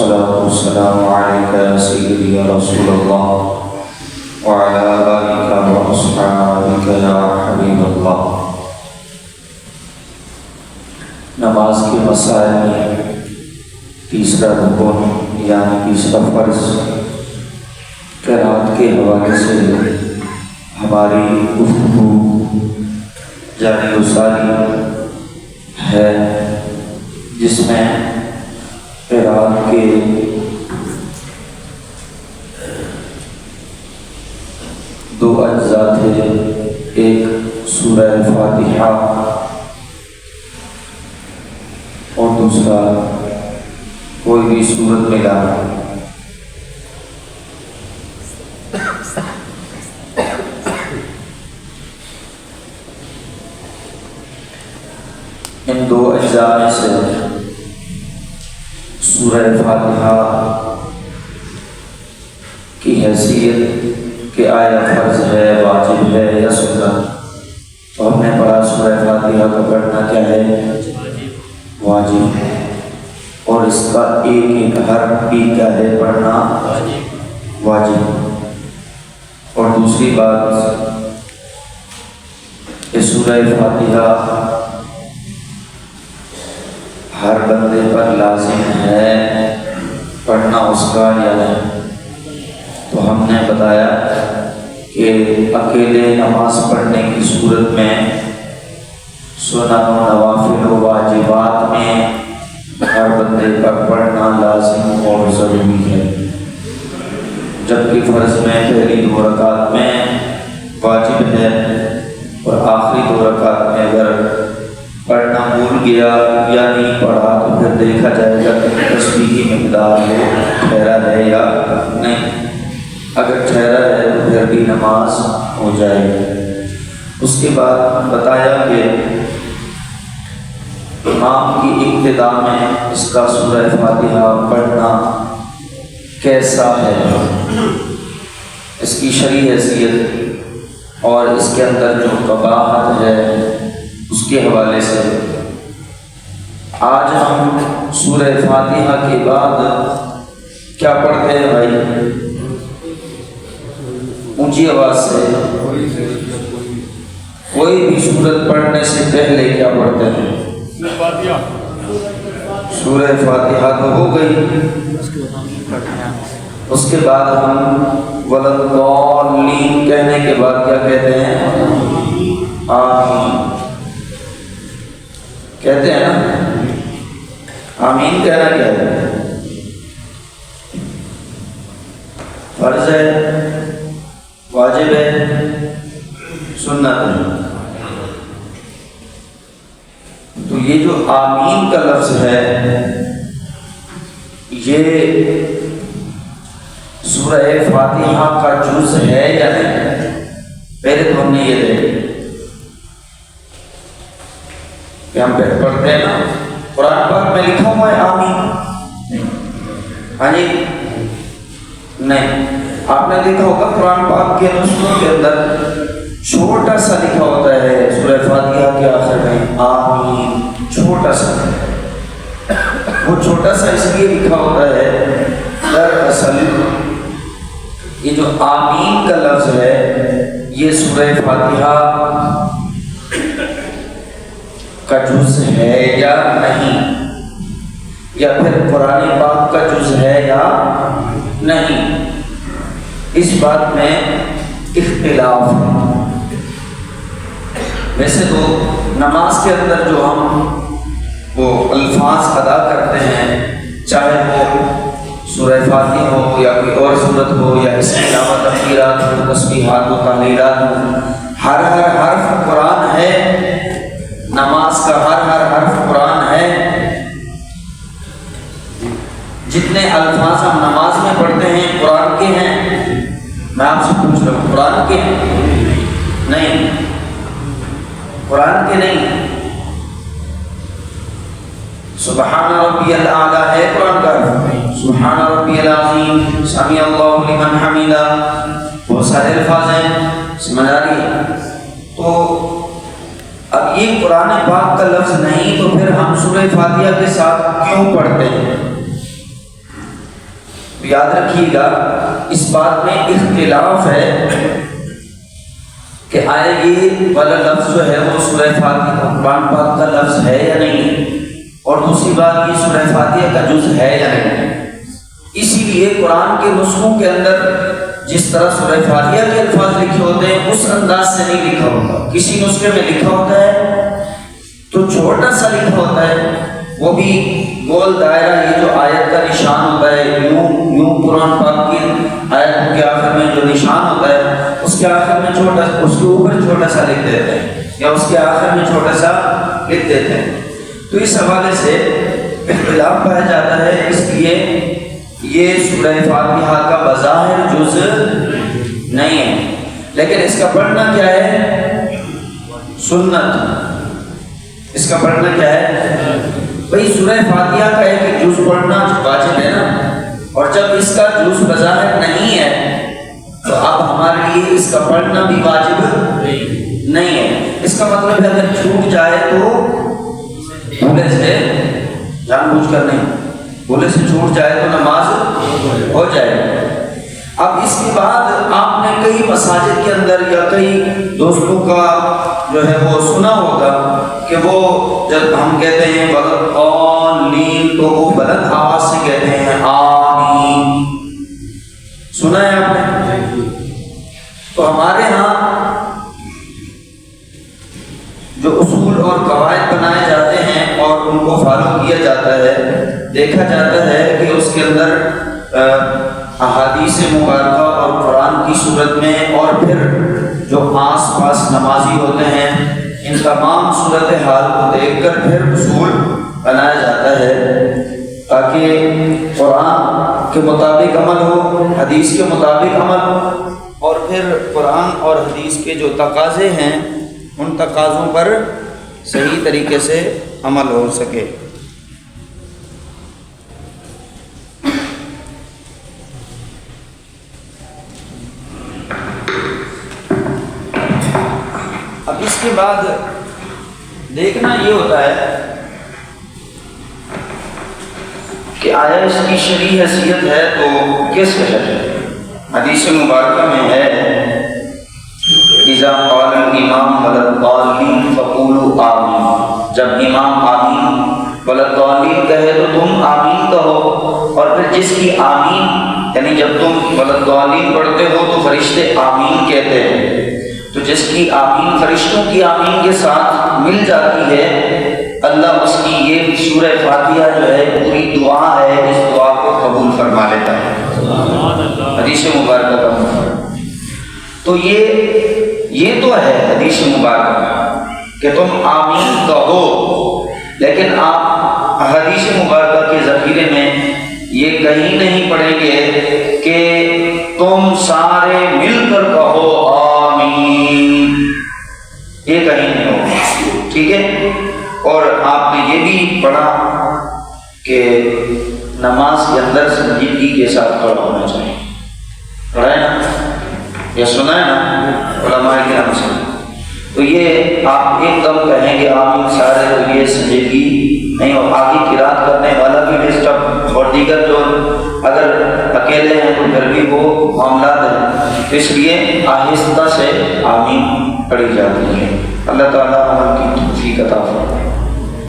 الصلاة والسلام عليك يا سيدي يا رسول الله وعلى آلك وأصحابك يا حبيب الله۔ نماز کے مسائل میں تیسرا رکن یعنی تیسرا فرض قرات کے حوالے سے ہماری گفتگو جاری و ساری ہے، جس میں قرات کے دو اجزاء تھے، ایک سورہ فاتحہ اور دوسرا کوئی بھی سورت ملانا۔ ان دو اجزاء میں سے سورہ فاتحہ کی حیثیت کہ آیا فرض ہے، واجب ہے یا سنت، تو ہم نے پڑھا سورہ فاتحہ کا پڑھنا کیا ہے؟ واجب ہے، اور اس کا ایک ایک حرف بھی کیا ہے؟ پڑھنا واجب۔ اور دوسری بات کہ سورہ فاتحہ ہر بندے پر لازم ہے پڑھنا اس کا یا نہیں، تو ہم نے بتایا کہ اکیلے نماز پڑھنے کی صورت میں سنن و نوافل و واجبات میں ہر بندے پر پڑھنا لازم اور ضروری ہے، جبکہ فرض میں پہلی دو رکعت میں واجب ہے، اور آخری دو رکعت میں اگر پڑھنا بھول گیا یا نہیں پڑھا تو پھر دیکھا جائے گا کہ تسبیح کی مقدار وہ ٹھہرا ہے یا نہیں، اگر ٹھہرا ہے تو پھر بھی نماز ہو جائے گی۔ اس کے بعد بتایا کہ امام کی ابتدا میں اس کا سورہ فاتحہ پڑھنا کیسا ہے، اس کی شرعی حیثیت اور اس کے اندر جو قباحت ہے اس کے حوالے سے آج ہم سورہ فاتحہ کے بعد کیا پڑھتے ہیں بھائی؟ اونچی آواز سے کوئی بھی سورت پڑھنے سے پہلے کیا پڑھتے ہیں؟ سورہ فاتحہ تو ہو گئی، اس کے بعد ہم وَلَضَّالِّينَ کہنے کے بعد کیا کہتے ہیں؟ آمین کہتے ہیں نا۔ آمین کہنا کیا ہے؟ فرض ہے، واجب ہے، سنت ہے۔ تو یہ جو آمین کا لفظ ہے یہ سورہ فاتحہ کا جز ہے یا نہیں؟ پہلے تو ہم نے یہ دیکھا کہ ہم پڑھتے ہیں نا قرآن پاک میں لکھا ہوا ہے آمین، ہاں جی نہیں، آپ نے دیکھا ہوگا قرآن پاک کے نسخوں کے اندر چھوٹا سا لکھا ہوتا ہے سورہ فاتحہ کے آخر میں آمین، چھوٹا سا۔ وہ چھوٹا سا اس لیے لکھا ہوتا ہے دراصل یہ جو آمین کا لفظ ہے یہ سورہ فاتحہ کا جز ہے یا نہیں، یا پھر قرآن پاک کا جز ہے یا نہیں، اس بات میں اختلاف ہے۔ ویسے تو نماز کے اندر جو ہم وہ الفاظ ادا کرتے ہیں، چاہے وہ سورہ فاتحہ ہو یا کوئی اور سورت ہو یا اس کے علاوہ تکبیرات ہو، تسبیحات و تحلیلات ہو، ہر حرف قرآن ہے، نماز کا ہر حرف قرآن ہے۔ جتنے الفاظ ہم نماز میں پڑھتے ہیں قرآن کے ہیں، میں آپ سے پوچھ رہا ہوں قرآن کے ہیں؟ نہیں، قرآن کے نہیں۔ سبحان ربی الاعلیٰ ہے قرآن کا، سبحان ربی العظیم، سمیع اللہ لمن حمیدہ، بہت سارے الفاظ ہیں، سمجھ آ رہی ہے؟ تو اب یہ قرآن پاک کا لفظ نہیں تو پھر ہم سورہ فاتحہ کے ساتھ کیوں پڑھتے ہیں؟ یاد رکھیے گا اس بات میں اختلاف ہے کہ آیا یہ والا لفظ جو ہے وہ سورہ فاتحہ قرآن پاک کا لفظ ہے یا نہیں، اور دوسری بات یہ سورہ فاتحہ کا جز ہے یا نہیں۔ اسی لیے قرآن کے نسخوں کے اندر جس طرح سورہ فاتحہ کے الفاظ لکھے ہوتے ہیں اس انداز سے نہیں لکھا ہوتا، کسی نسخے میں لکھا ہوتا ہے تو چھوٹا سا لکھا ہوتا ہے، وہ بھی گول دائرہ، یہ جو آیت کا نشان ہوتا ہے، یوں قرآن پاک کی آیت کے آخر میں جو نشان ہوتا ہے اس کے آخر میں چھوٹا، اس کے اوپر چھوٹا سا لکھ دیتے ہیں یا اس کے آخر میں چھوٹا سا لکھ دیتے ہیں۔ تو اس حوالے سے اختلاف پایا جاتا ہے، اس لیے یہ سورہ فاتحہ کا بظاہر جز نہیں ہے، لیکن اس کا پڑھنا کیا ہے؟ سنت۔ اس کا پڑھنا کیا ہے؟ بھئی سورہ فاتحہ کا ایک جز پڑھنا واجب ہے نا، اور جب اس کا جز بظاہر نہیں ہے تو اب ہمارے لیے اس کا پڑھنا بھی واجب نہیں ہے۔ اس کا مطلب ہے اگر چھوٹ جائے تو بھولے سے، جان بوجھ کر نہیں، بھولے سے چھوٹ جائے تو نماز ہو جائے۔ اب اس کے بعد آپ نے کئی مساجد کے اندر یا کئی دوستوں کا جو ہے وہ سنا ہوگا کہ وہ جب ہم کہتے ہیں وَلَضَّالِّينَ تو وہ بلند آواز سے کہتے ہیں آمین، سنا ہے آپ نے؟ تو ہمارے ہاں جو اصول اور قواعد بنائے جاتے ہیں اور ان کو فالو کیا جاتا ہے، دیکھا جاتا ہے کہ اس کے اندر احادیث مبارکہ اور قرآن کی صورت میں اور پھر جو آس پاس نمازی ہوتے ہیں ان تمام صورتحال کو دیکھ کر پھر اصول بنایا جاتا ہے تاکہ قرآن کے مطابق عمل ہو، حدیث کے مطابق عمل ہو، اور پھر قرآن اور حدیث کے جو تقاضے ہیں ان تقاضوں پر صحیح طریقے سے عمل ہو سکے۔ اب اس کے بعد دیکھنا یہ ہوتا ہے کہ آیا اس کی شرعی حیثیت ہے تو کس وجہ سے؟ حدیث مبارکہ میں ہے اذا قال الامام وَلَضَّالِّينَ فَقُولُوا آمین، جب امام آمین وَلَضَّالِّينَ کہے تو تم آمین کہو، اور پھر جس کی آمین یعنی جب تم وَلَضَّالِّينَ پڑھتے ہو تو فرشتے آمین کہتے ہیں، تو جس کی آمین فرشتوں کی آمین کے ساتھ مل جاتی ہے، اللہ اس کی یہ سورہ فاتحہ جو ہے پوری دعا ہے، اس دعا کو قبول فرما لیتا ہے۔ حدیث مبارکہ کا مطلب تو یہ تو ہے حدیث مبارکہ کہ تم آمین کہو، لیکن آپ حدیث مبارکہ کے ذخیرے میں یہ کہیں نہیں پڑھیں گے کہ تم سارے مل کر کہو آمین، یہ کہیں نہیں ہوگا، ٹھیک ہے؟ اور آپ نے یہ بھی پڑھا کہ نماز کے اندر سنجیدگی کے ساتھ کھڑا ہونا چاہیے، پڑھا ہے نا یا سنا ہے نا علماء کرام سے؟ تو یہ آپ ایک دم کہیں گے آمین سارے، تو یہ سنجیدگی نہیں ہو، آگے قرات کرنے والا بھی ڈسٹرب، اور دیگر جو اگر اکیلے ہیں تو پھر بھی وہ معاملات ہیں، اس لیے آہستہ سے آمین پڑھی جاتی ہے۔ اللہ تعالیٰ عمل کی توفیق عطا فرمائے۔